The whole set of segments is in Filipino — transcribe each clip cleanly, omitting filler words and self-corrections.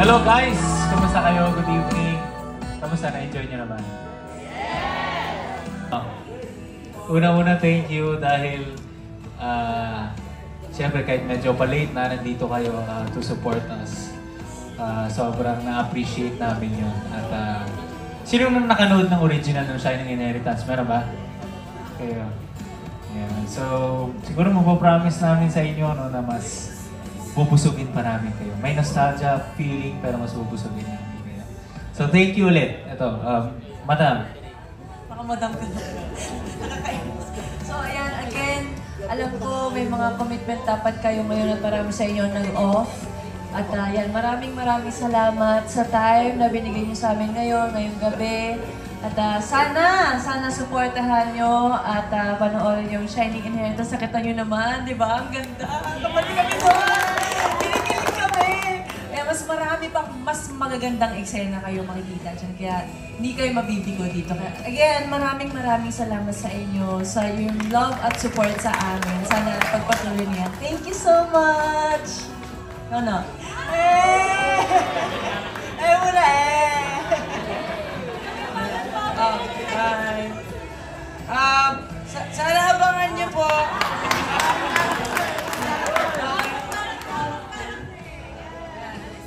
Hello guys! Kamusta kayo? Good evening. Kamusta? Na-enjoy nyo naman? Yes! Una-una thank you dahil siyempre kahit medyo pa-late na nandito kayo to support us. Sobrang na-appreciate namin yun. At sino nang nakanood ng original ng Shining Inheritance? Meron ba? Kayo. Yeah. So, siguro mapopromise namin sa inyo no, na mas bubusugin pa namin kayo. May nostalgia feeling pero mas bubusugin namin kayo. So, thank you ulit. Ito, Madam. Baka Madam ka na. So, ayan, again, alam ko may mga commitment dapat kayo ngayon at marami sa inyo nag-off. At yan, maraming salamat sa time na binigay niyo sa amin ngayong gabi. At sana supportahan nyo at panoorin yung Shining Inheritance. Nakita nyo naman, di ba? Ang ganda! Kapali kami doon! Pinikilig kami! Kaya mas marami pang mas magagandang eksena kayo makikita dyan. Kaya hindi kayo mabibigo dito. Kaya, again, maraming salamat sa inyo sa yung love at support sa amin. Sana pagpatuloy niya. Thank you so much! Ano? Ayaw mo na Hi. Sana abangan niyo po.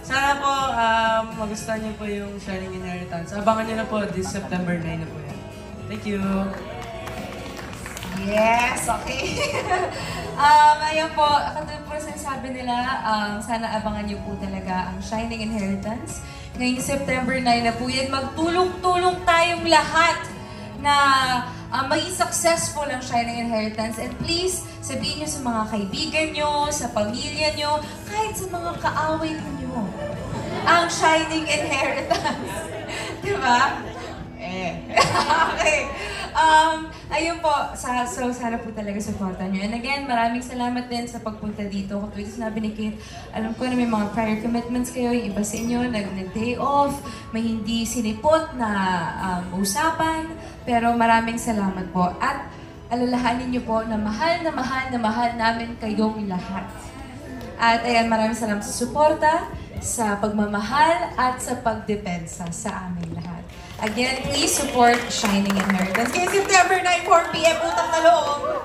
Sana po magustuhan niyo po yung Shining Inheritance. Abangan niyo na po this September 9 na po yan. Thank you. Yes, okay. Ayun po, katulad po sinasabi nila, sana abangan niyo po talaga ang Shining Inheritance. Ngayong September 9 na po yan, magtulong-tulong tayong lahat na maging successful ang Shining Inheritance. And please, sabihin nyo sa mga kaibigan nyo, sa pamilya nyo, kahit sa mga kaaway ninyo, ang Shining Inheritance. Diba? Okay. Ayun po, so sana po talaga supportan nyo. And again, maraming salamat din sa pagpunta dito. Kung ito sinabi ni Kate, alam ko na may mga prior commitments kayo, yung iba sa inyo, nag-day off, may hindi sinipot na usapan, pero maraming salamat po. At alalahanin nyo po na mahal namin kayong lahat. At ayan, maraming salamat sa suporta, sa pagmamahal, at sa pagdepensa sa aming lahat. Again, please support Shining Inheritance. Kaya September 9, 4 p.m. utang na loob.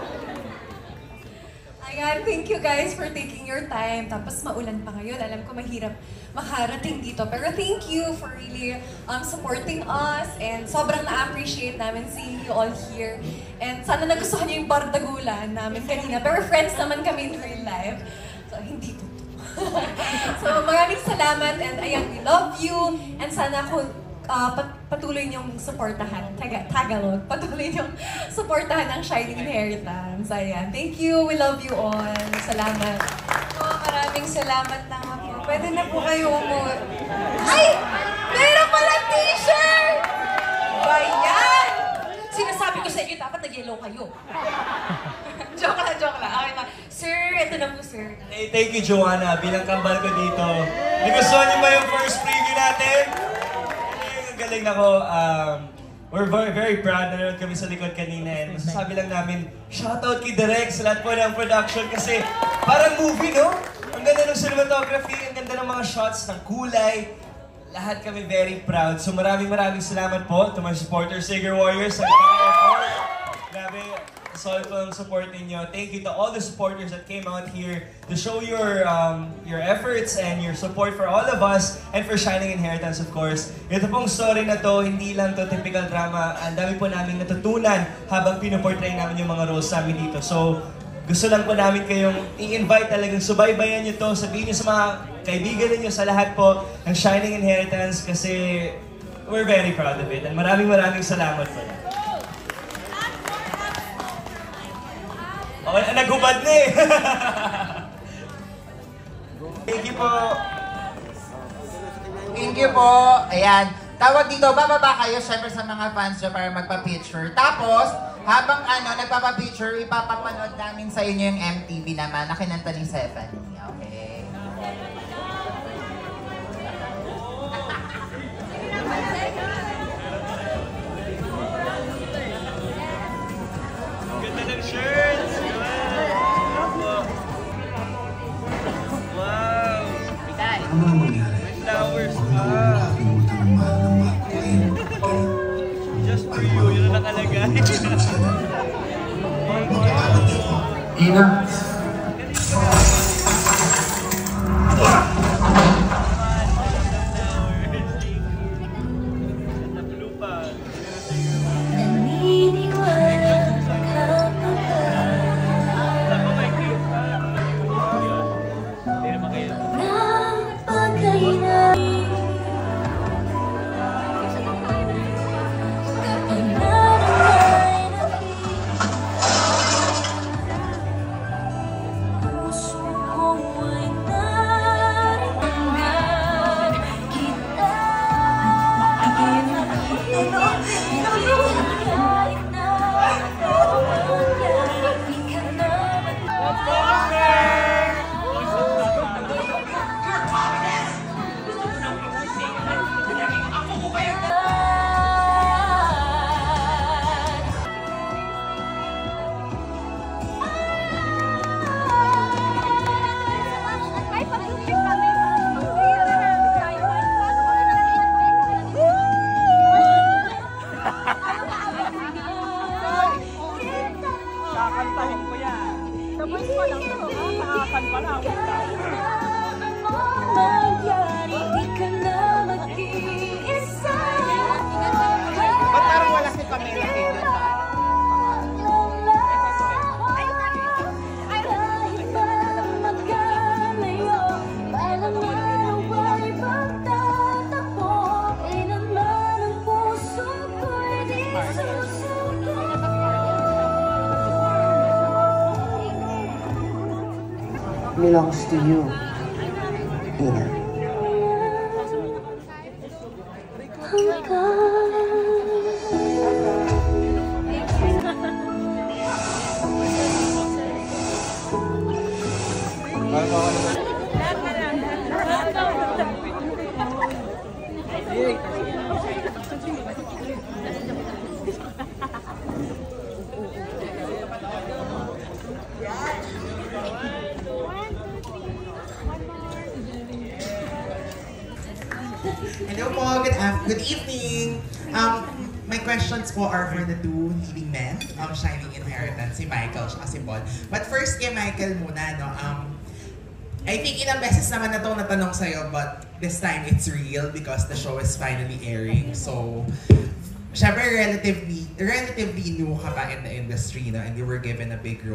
Ayan, thank you guys for taking your time. Tapos maulan pa ngayon. Alam ko mahirap makarating dito. Pero thank you for really supporting us. And sobrang na-appreciate namin seeing you all here. And sana nagustuhan niyo yung bardagulan namin kanina. Pero friends naman kami in real life. So, hindi to. So, maraming salamat. And ayan, we love you. And sana kung patuloy niyong supportahan, Tagalog, patuloy niyong supportahan ang Shining Inheritance. Ayan. Thank you. We love you all. Salamat. Maraming salamat na nga po. Pwede na po kayo Ay! Meron pala t-shirt! Bayan! Sinasabi ko sa inyo, dapat nag-yellow kayo. Joke lang. Okay na. Sir, ito na po, sir. Hey, thank you, Joanna. Bilang kambal ko dito. Nagustuhan niyo ba yung first preview natin? Galing ako, we're very proud. Nanonood kami sa likod kanina and masasabi lang namin, shoutout kay Direk sa lahat po ng production kasi parang movie, no? Ang ganda ng cinematography, ang ganda ng mga shots, ng kulay. Lahat kami very proud. So maraming salamat po to my supporters, Sager Warriors. Grabe, solid po ang support ninyo. Thank you to all the supporters that came out here to show your efforts and your support for all of us and for Shining Inheritance, of course. Ito pong story na to, hindi lang to typical drama. Ang dami po namin natutunan habang pinoportray namin yung mga roles namin dito. So, gusto lang po namin kayong i-invite talagang subaybayan nyo to. Sabihin nyo sa mga kaibigan ninyo, sa lahat po ng Shining Inheritance kasi we're very proud of it. And maraming salamat po. Okay, naghubad na eh. Thank you po. Thank you po. Ayan. Tawag dito, bababa kayo syempre sa mga fans nyo para magpa-picture. Tapos, habang nagpapa-picture, ipapapanood namin sa inyo yung MTV naman na kinanta ni Stephanie. Okay. Ganda ng shirts! Wow! Ano ang mangyari? Flowers! Ina. Kakantahin ko yan. Sabay pa lang ito. Kakakan pa lang. Ba't parang wala si Pamela dito sa Belongs to you, Ina. Hello po, good evening. My questions po are for the two leading men, Shining Inheritance, si Michael at si Paul. But first kay Michael muna, no? I think ilang beses naman na itong natanong sa'yo, but this time it's real because the show is finally airing. So, syempre relatively new ka pa in the industry, no? And you were given a big role.